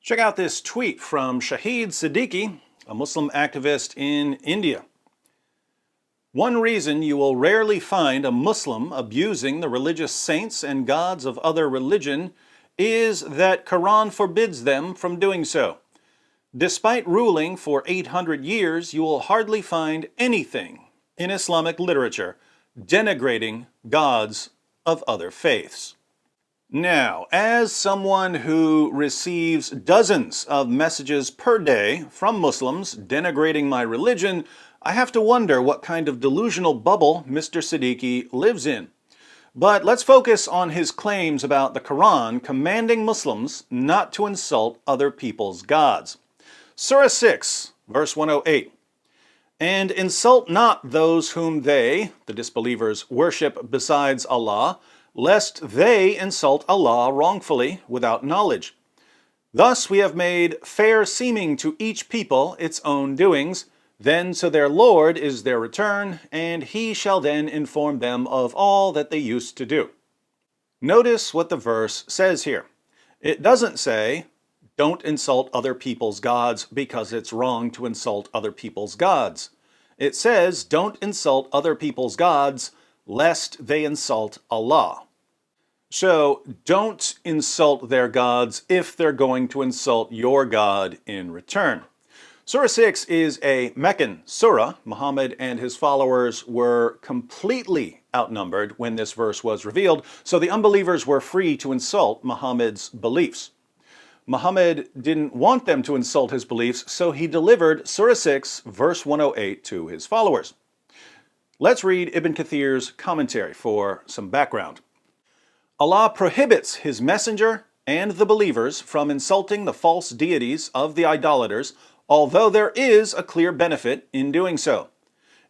Check out this tweet from Shahid Siddiqui, a Muslim activist in India. One reason you will rarely find a Muslim abusing the religious saints and gods of other religion is that Quran forbids them from doing so. Despite ruling for 800 years, you will hardly find anything in Islamic literature denigrating gods of other faiths. Now, as someone who receives dozens of messages per day from Muslims denigrating my religion, I have to wonder what kind of delusional bubble Mr. Siddiqui lives in. But let's focus on his claims about the Quran commanding Muslims not to insult other people's gods. Surah 6, verse 108. And insult not those whom they, the disbelievers, worship besides Allah, lest they insult Allah wrongfully without knowledge. Thus we have made fair seeming to each people its own doings, then to their Lord is their return, and He shall then inform them of all that they used to do. Notice what the verse says here. It doesn't say, don't insult other people's gods because it's wrong to insult other people's gods. It says, don't insult other people's gods lest they insult Allah. So don't insult their gods if they're going to insult your God in return. Surah 6 is a Meccan surah. Muhammad and his followers were completely outnumbered when this verse was revealed, so the unbelievers were free to insult Muhammad's beliefs. Muhammad didn't want them to insult his beliefs, so he delivered Surah 6, verse 108 to his followers. Let's read Ibn Kathir's commentary for some background. Allah prohibits His messenger and the believers from insulting the false deities of the idolaters, although there is a clear benefit in doing so.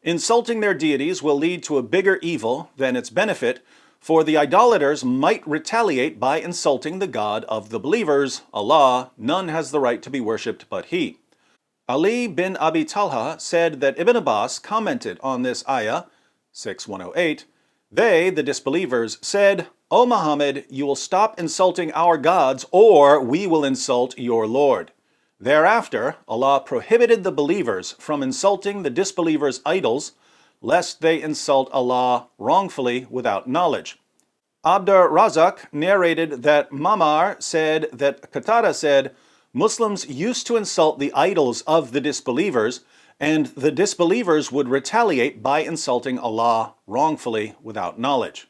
Insulting their deities will lead to a bigger evil than its benefit, for the idolaters might retaliate by insulting the God of the believers, Allah. None has the right to be worshipped but He. Ali bin Abi Talha said that Ibn Abbas commented on this ayah, 6:108. They, the disbelievers, said, O Muhammad, you will stop insulting our gods, or we will insult your Lord. Thereafter, Allah prohibited the believers from insulting the disbelievers' idols, lest they insult Allah wrongfully without knowledge. Abdur Razak narrated that Mamar said that Qatada said, Muslims used to insult the idols of the disbelievers, and the disbelievers would retaliate by insulting Allah wrongfully without knowledge.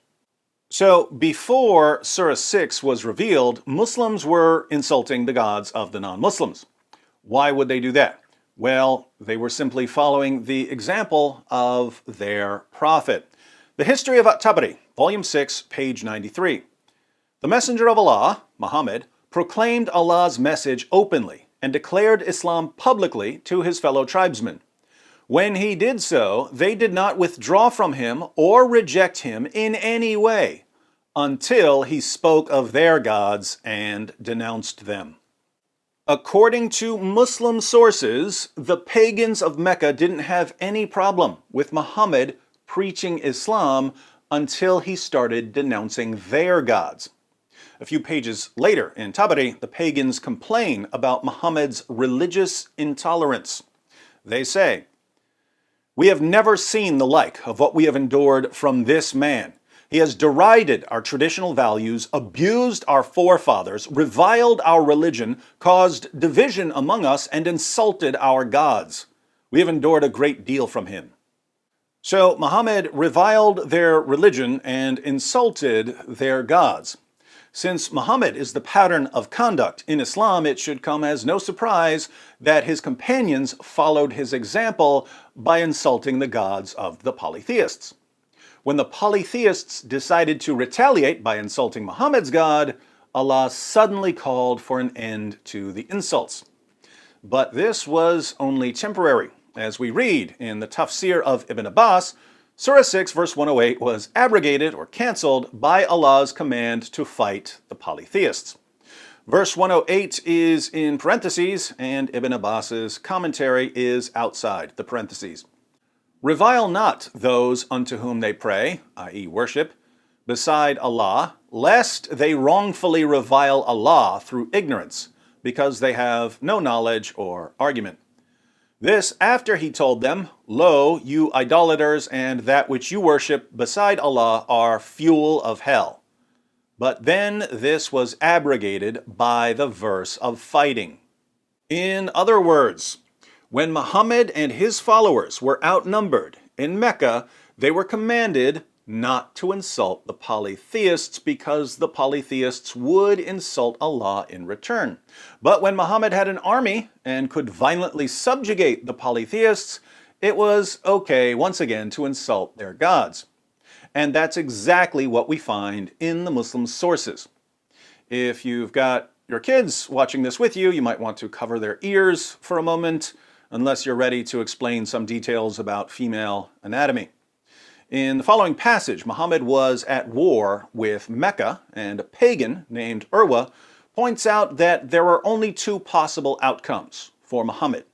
So, before Surah 6 was revealed, Muslims were insulting the gods of the non-Muslims. Why would they do that? Well, they were simply following the example of their prophet. The History of At-Tabari, Volume 6, page 93. The Messenger of Allah, Muhammad, proclaimed Allah's message openly and declared Islam publicly to his fellow tribesmen. When he did so, they did not withdraw from him or reject him in any way until he spoke of their gods and denounced them. According to Muslim sources, the pagans of Mecca didn't have any problem with Muhammad preaching Islam until he started denouncing their gods. A few pages later in Tabari, the pagans complain about Muhammad's religious intolerance. They say, We have never seen the like of what we have endured from this man. He has derided our traditional values, abused our forefathers, reviled our religion, caused division among us, and insulted our gods. We have endured a great deal from him. So Muhammad reviled their religion and insulted their gods. Since Muhammad is the pattern of conduct in Islam, it should come as no surprise that his companions followed his example by insulting the gods of the polytheists. When the polytheists decided to retaliate by insulting Muhammad's God, Allah suddenly called for an end to the insults. But this was only temporary. As we read in the Tafsir of Ibn Abbas, Surah 6 verse 108 was abrogated or cancelled by Allah's command to fight the polytheists. Verse 108 is in parentheses, and Ibn Abbas's commentary is outside the parentheses. Revile not those unto whom they pray, i.e. worship, beside Allah, lest they wrongfully revile Allah through ignorance, because they have no knowledge or argument. This after he told them, "Lo, you idolaters, and that which you worship beside Allah are fuel of hell." But then this was abrogated by the verse of fighting. In other words, when Muhammad and his followers were outnumbered in Mecca, they were commanded not to insult the polytheists because the polytheists would insult Allah in return. But when Muhammad had an army and could violently subjugate the polytheists, it was okay once again to insult their gods. And that's exactly what we find in the Muslim sources. If you've got your kids watching this with you, you might want to cover their ears for a moment, unless you're ready to explain some details about female anatomy. In the following passage, Muhammad was at war with Mecca, and a pagan named Urwa points out that there are only two possible outcomes for Muhammad.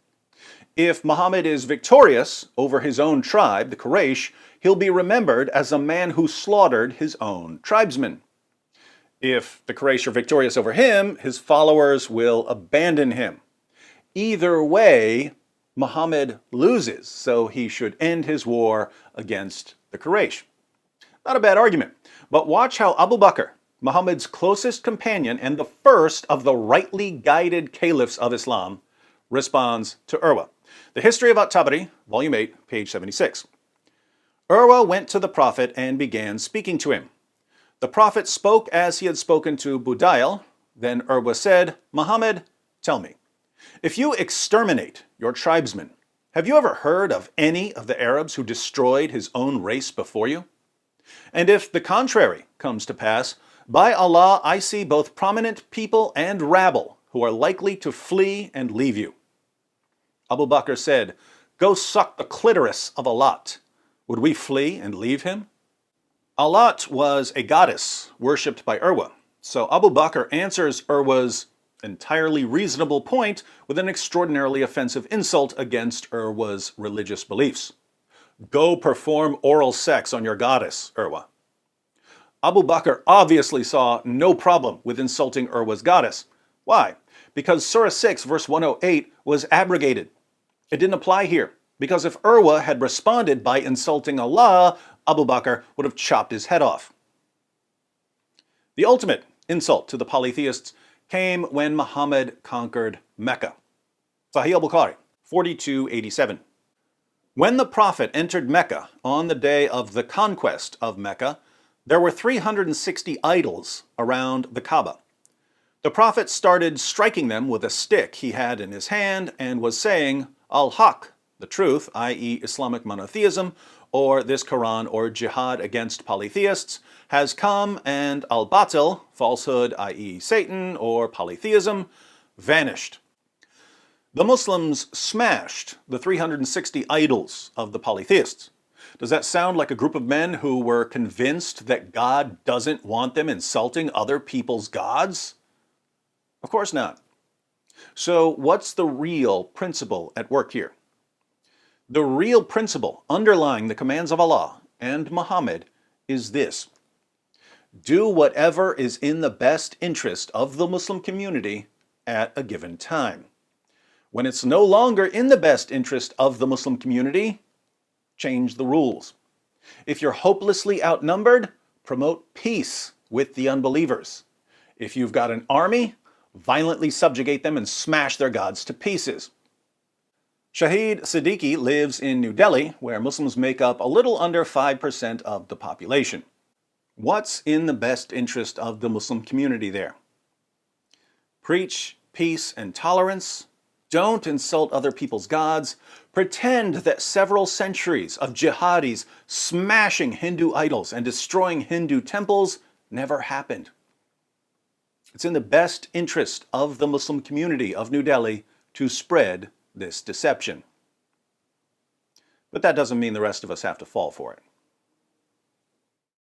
If Muhammad is victorious over his own tribe, the Quraysh, he'll be remembered as a man who slaughtered his own tribesmen. If the Quraysh are victorious over him, his followers will abandon him. Either way, Muhammad loses, so he should end his war against the Quraysh. Not a bad argument, but watch how Abu Bakr, Muhammad's closest companion and the first of the rightly guided caliphs of Islam, responds to Urwa. The History of At-Tabari, Volume 8, page 76. Urwa went to the Prophet and began speaking to him. The Prophet spoke as he had spoken to Budayl. Then Urwa said, "Muhammad, tell me, if you exterminate your tribesmen, have you ever heard of any of the Arabs who destroyed his own race before you? And if the contrary comes to pass, by Allah I see both prominent people and rabble who are likely to flee and leave you." Abu Bakr said, "Go suck the clitoris of Alat. Would we flee and leave him?" Alat was a goddess worshipped by Urwa. So Abu Bakr answers Urwa's entirely reasonable point with an extraordinarily offensive insult against Urwa's religious beliefs. "Go perform oral sex on your goddess, Urwa." Abu Bakr obviously saw no problem with insulting Urwa's goddess. Why? Because Surah 6, verse 108 was abrogated. It didn't apply here, because if Urwa had responded by insulting Allah, Abu Bakr would have chopped his head off. The ultimate insult to the polytheists came when Muhammad conquered Mecca. Sahih al-Bukhari, 4287. When the Prophet entered Mecca on the day of the conquest of Mecca, there were 360 idols around the Kaaba. The Prophet started striking them with a stick he had in his hand and was saying, "Al-Haq," the truth, i.e. Islamic monotheism, or this Quran or jihad against polytheists, has come, and al-Batil, falsehood, i.e. Satan or polytheism, vanished. The Muslims smashed the 360 idols of the polytheists. Does that sound like a group of men who were convinced that God doesn't want them insulting other people's gods? Of course not. So what's the real principle at work here? The real principle underlying the commands of Allah and Muhammad is this: do whatever is in the best interest of the Muslim community at a given time. When it's no longer in the best interest of the Muslim community, change the rules. If you're hopelessly outnumbered, promote peace with the unbelievers. If you've got an army, violently subjugate them and smash their gods to pieces. Shahid Siddiqui lives in New Delhi, where Muslims make up a little under 5% of the population. What's in the best interest of the Muslim community there? Preach peace and tolerance. Don't insult other people's gods. Pretend that several centuries of jihadis smashing Hindu idols and destroying Hindu temples never happened. It's in the best interest of the Muslim community of New Delhi to spread this deception. But that doesn't mean the rest of us have to fall for it.